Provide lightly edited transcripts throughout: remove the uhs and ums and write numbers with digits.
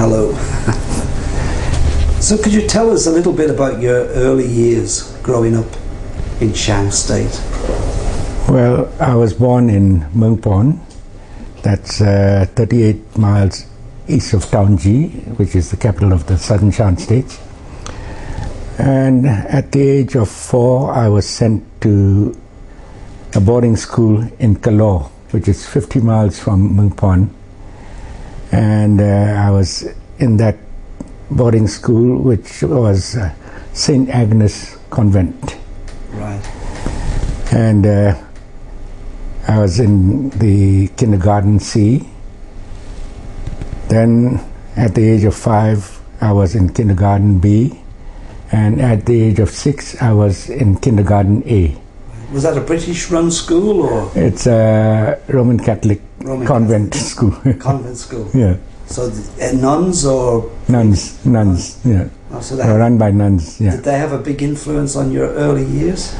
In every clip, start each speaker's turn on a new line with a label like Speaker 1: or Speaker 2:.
Speaker 1: Hello. So could you tell us a little bit about your early years growing up in Shan State?
Speaker 2: Well, I was born in Mongpawn. That's 38 miles east of Taunji, which is the capital of the southern Shan State. And at the age of 4, I was sent to a boarding school in Kalor, which is 50 miles from Mongpawn. And I was in that boarding school, which was St. Agnes Convent.
Speaker 1: Right.
Speaker 2: And I was in the kindergarten C. Then at the age of 5, I was in kindergarten B. And at the age of 6, I was in kindergarten A.
Speaker 1: Was that a British-run school, or?
Speaker 2: It's a Roman Catholic convent school.
Speaker 1: Convent school.
Speaker 2: Yeah.
Speaker 1: So nuns or?
Speaker 2: Nuns, yeah.
Speaker 1: Oh, so
Speaker 2: run by nuns, yeah.
Speaker 1: Did they have a big influence on your early years?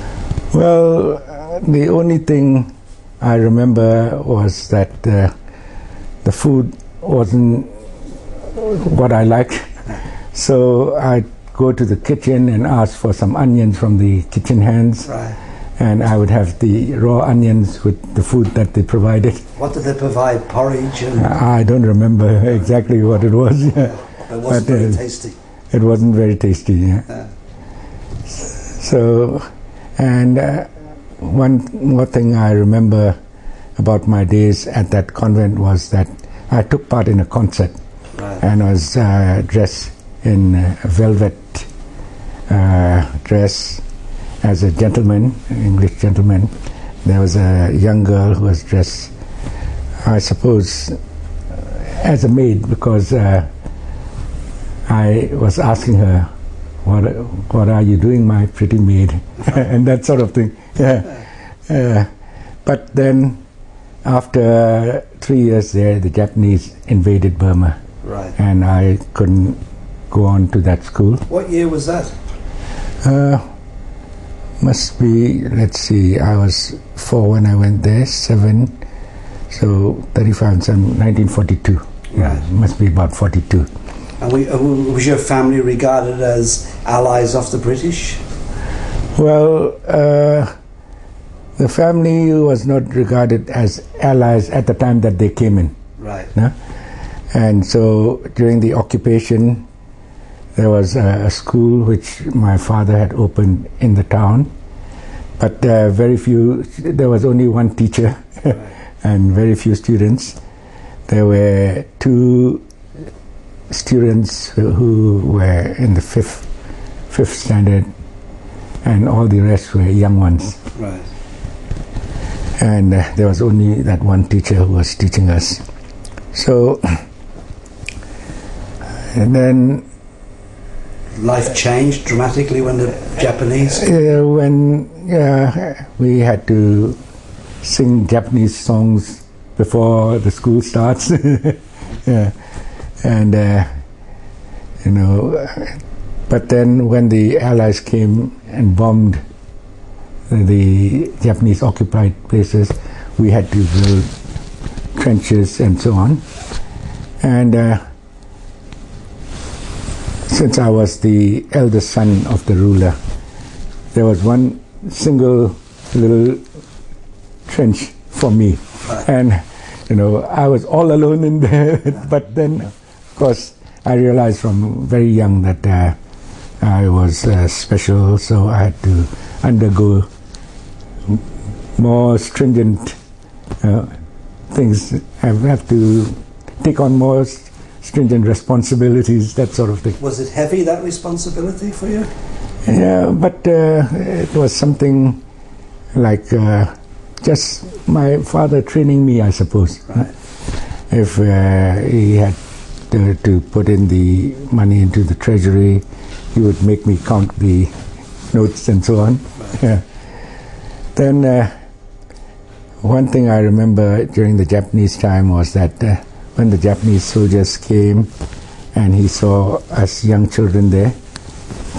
Speaker 2: Well, the only thing I remember was that the food wasn't what I liked. So I'd go to the kitchen and ask for some onions from the kitchen hands.
Speaker 1: Right.
Speaker 2: And I would have the raw onions with the food that they provided.
Speaker 1: What did they provide? Porridge? And
Speaker 2: I don't remember exactly what it was.
Speaker 1: Yeah. But it wasn't very tasty.
Speaker 2: It wasn't very tasty, yeah. So, and one more thing I remember about my days at that convent was that I took part in a concert.
Speaker 1: Right.
Speaker 2: And I was dressed in a velvet dress as a gentleman, an English gentleman. There was a young girl who was dressed, I suppose, as a maid, because I was asking her, what are you doing, my pretty maid? And that sort of thing. Yeah. But then, after 3 years there, the Japanese invaded Burma.
Speaker 1: Right.
Speaker 2: And I couldn't go on to that school.
Speaker 1: What year was that?
Speaker 2: Must be, let's see, I was 4 when I went there, 7, so 35 and 7, 1942.
Speaker 1: Right.
Speaker 2: Yeah, must be about 42.
Speaker 1: And was your family regarded as allies of the British?
Speaker 2: Well, the family was not regarded as allies at the time that they came in.
Speaker 1: Right.
Speaker 2: No? And so during the occupation, there was a school which my father had opened in the town, but there was only one teacher. Right. And very few students. There were 2 students who were in the fifth standard, and all the rest were young ones.
Speaker 1: Right.
Speaker 2: And there was only that one teacher who was teaching us. So, and then
Speaker 1: life changed dramatically when the Japanese...
Speaker 2: we had to sing Japanese songs before the school starts. Yeah. And, but then when the Allies came and bombed the Japanese occupied places, we had to build trenches and so on. And since I was the eldest son of the ruler, there was one single little trench for me.
Speaker 1: Right.
Speaker 2: And I was all alone in there. But then, of course, I realized from very young that I was special, so I had to undergo more stringent things. I have to take on more stringent responsibilities, that sort of thing.
Speaker 1: Was it heavy, that responsibility for you?
Speaker 2: Yeah, but it was something like just my father training me, I suppose.
Speaker 1: Right.
Speaker 2: If he had to put in the money into the treasury, he would make me count the notes and so on.
Speaker 1: Right.
Speaker 2: Yeah. Then one thing I remember during the Japanese time was that when the Japanese soldiers came and he saw us young children there,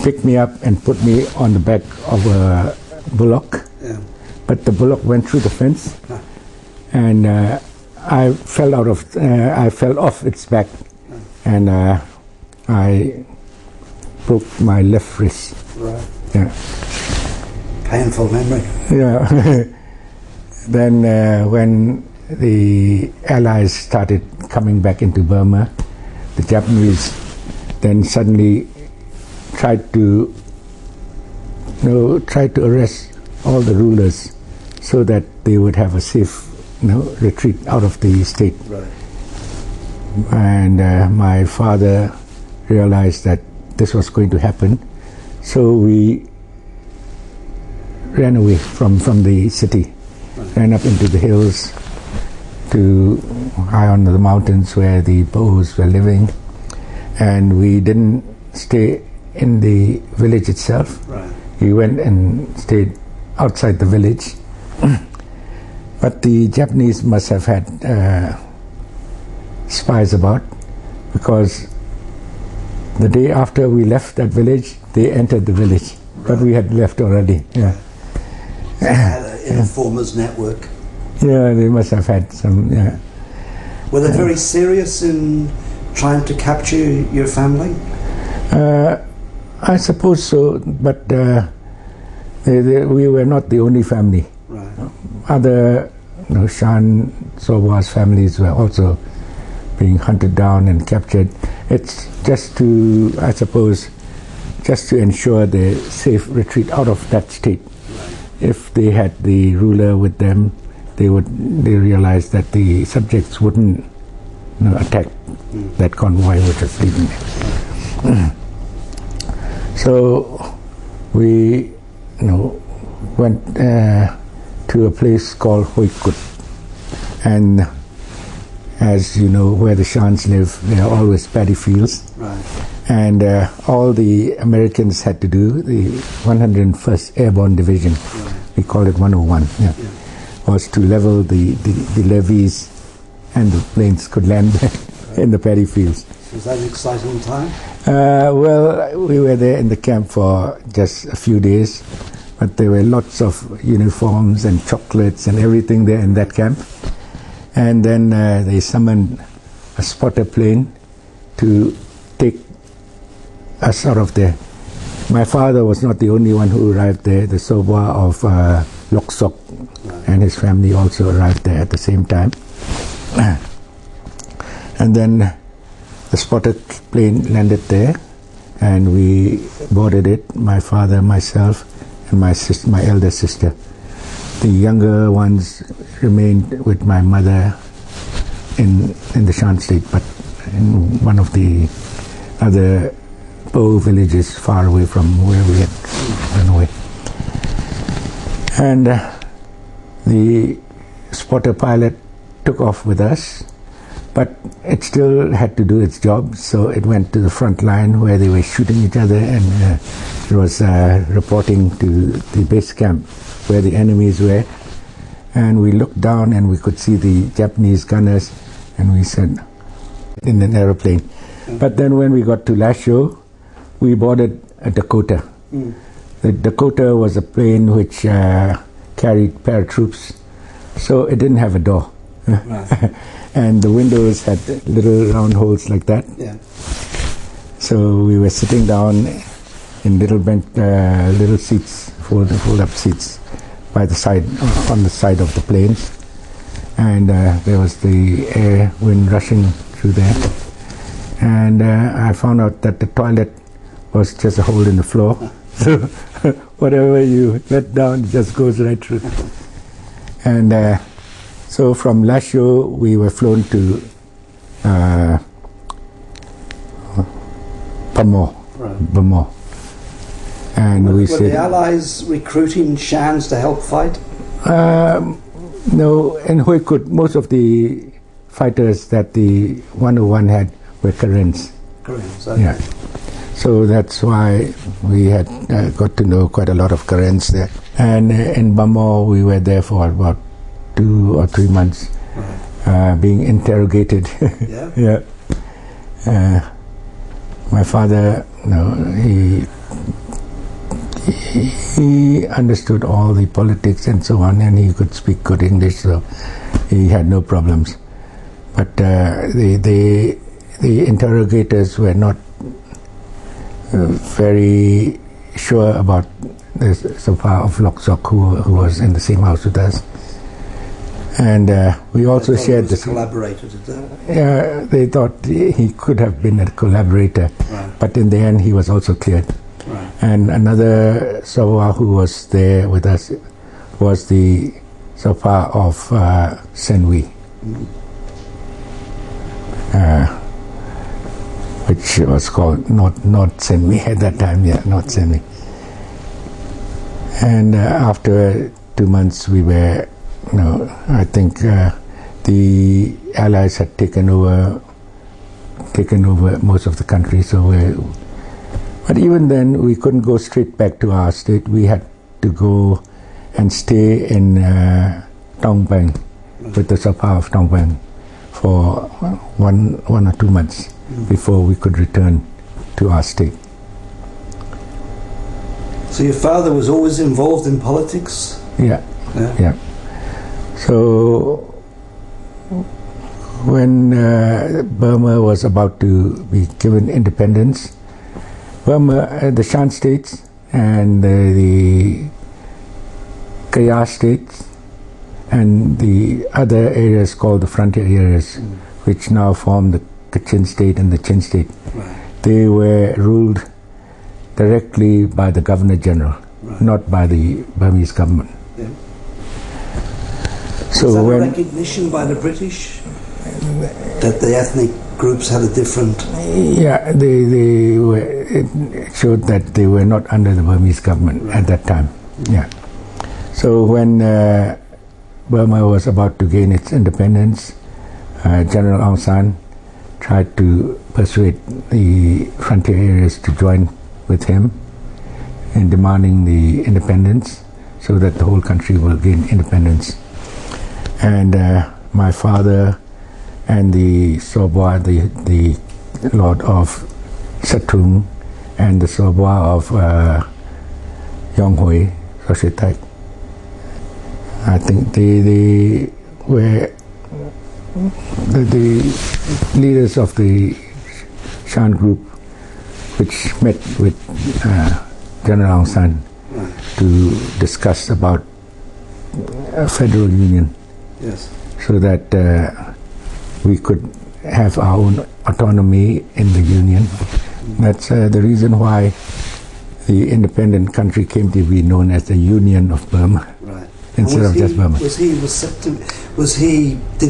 Speaker 2: picked me up and put me on the back of a bullock.
Speaker 1: Yeah.
Speaker 2: But the bullock went through the fence, and I fell off its back and I broke my left wrist.
Speaker 1: Right.
Speaker 2: Yeah.
Speaker 1: Painful memory.
Speaker 2: Yeah. Then when the Allies started coming back into Burma, the Japanese then suddenly tried to arrest all the rulers so that they would have a safe retreat out of the state.
Speaker 1: Right.
Speaker 2: And my father realized that this was going to happen, so we ran away from the city, ran up into the hills to high on the mountains where the Boers were living, and we didn't stay in the village itself.
Speaker 1: Right.
Speaker 2: We went and stayed outside the village. But the Japanese must have had spies about, because the day after we left that village, they entered the village. Right. But we had left already. Yeah.
Speaker 1: So they had an informers network.
Speaker 2: Yeah, they must have had some. Yeah.
Speaker 1: Were they very serious in trying to capture your family?
Speaker 2: I suppose so, but we were not the only family.
Speaker 1: Right.
Speaker 2: Other Shan Soba's families were also being hunted down and captured. It's just to, I suppose, just to ensure the safe retreat out of that state.
Speaker 1: Right.
Speaker 2: If they had the ruler with them, they realized that the subjects wouldn't attack that convoy which was leaving them. So we went to a place called Hoi Kut, and as you know, where the Shans live, there are always paddy fields.
Speaker 1: Right.
Speaker 2: And all the Americans had to do, the 101st Airborne Division, we call it 101, was to level the levees, and the planes could land in the paddy fields.
Speaker 1: Was that an exciting time?
Speaker 2: Well, we were there in the camp for just a few days, but there were lots of uniforms and chocolates and everything there in that camp. And then they summoned a spotter plane to take us out of there. My father was not the only one who arrived there. The Soba of Lok Sok and his family also arrived there at the same time. And then the spotter plane landed there, and we boarded it, my father, myself, and my elder sister. The younger ones remained with my mother in the Shan state, but in one of the other Bo villages far away from where we had run away. And the spotter pilot took off with us, but it still had to do its job, so it went to the front line where they were shooting each other, and it was reporting to the base camp where the enemies were. And we looked down and we could see the Japanese gunners, and we said, in an aeroplane. But then when we got to Lasho, we boarded a Dakota. The Dakota was a plane which carried paratroops, so it didn't have a door.
Speaker 1: Right.
Speaker 2: And the windows had little round holes like that.
Speaker 1: Yeah.
Speaker 2: So we were sitting down in little seats, fold-up seats, by the side, on the side of the planes, and there was the air wind rushing through there. And I found out that the toilet was just a hole in the floor. So whatever you let down, it just goes right through. And so from Lasho, we were flown to Bamor. And
Speaker 1: were
Speaker 2: we said,
Speaker 1: the Allies recruiting Shans to help fight?
Speaker 2: no, in Hoi Kut, most of the fighters that the 101 had were Karens.
Speaker 1: Koreans, okay.
Speaker 2: Yeah. So that's why we had got to know quite a lot of Karens there. And in Bamor, we were there for about 2 or 3 months, being interrogated.
Speaker 1: Yeah.
Speaker 2: Yeah. My father, he understood all the politics and so on, and he could speak good English, so he had no problems. But the the interrogators were not very sure about the Sapa of Lok Sok, who was in the same house with us. And we also shared this.
Speaker 1: Collaborator, did that?
Speaker 2: Yeah, they thought he could have been a collaborator,
Speaker 1: Right.
Speaker 2: but in the end he was also cleared.
Speaker 1: Right.
Speaker 2: And another Sawa who was there with us was the Sapa of Senwi, which was called North Senwi at that time. Yeah, North Senwi. And after 2 months, we were. I think the Allies had taken over most of the country. But even then, we couldn't go straight back to our state. We had to go and stay in Tong Bang with the Sapa of Tong Bang for 1 or 2 months before we could return to our state.
Speaker 1: So your father was always involved in politics?
Speaker 2: Yeah. So when Burma was about to be given independence, the Shan states and the Kaya states and the other areas called the frontier areas, which now form the Kachin state and the Chin state, they were ruled directly by the Governor General, not by the Burmese government.
Speaker 1: Yeah.
Speaker 2: So
Speaker 1: was that
Speaker 2: when
Speaker 1: a recognition by the British that the ethnic groups had a different?
Speaker 2: Yeah, they were. It showed that they were not under the Burmese government at that time. Yeah. So when Burma was about to gain its independence, General Aung San tried to persuade the frontier areas to join with him in demanding the independence, so that the whole country will gain independence. And my father and the Sobwa, the Lord of Satung, and the Sobwa of Yonghoi, Soshitai, I think they were the leaders of the Shan group, which met with General Aung San to discuss about a federal union.
Speaker 1: Yes.
Speaker 2: So that we could have our own autonomy in the union. That's the reason why the independent country came to be known as the Union of Burma, instead of just Burma.
Speaker 1: Did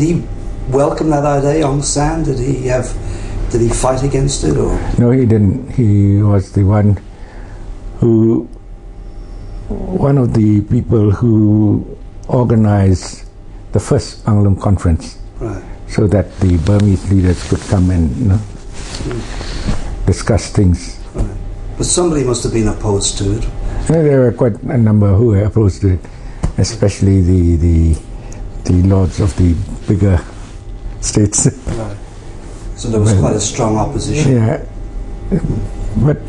Speaker 1: he welcome that idea, Aung San? Did he fight against it, or?
Speaker 2: No, he didn't. He was the one of the people who organized the first Panglong conference, so that the Burmese leaders could come and discuss things.
Speaker 1: But somebody must have been opposed to it.
Speaker 2: There were quite a number who were opposed to it, especially the lords of the bigger states.
Speaker 1: So there was quite a strong opposition.
Speaker 2: Yeah, but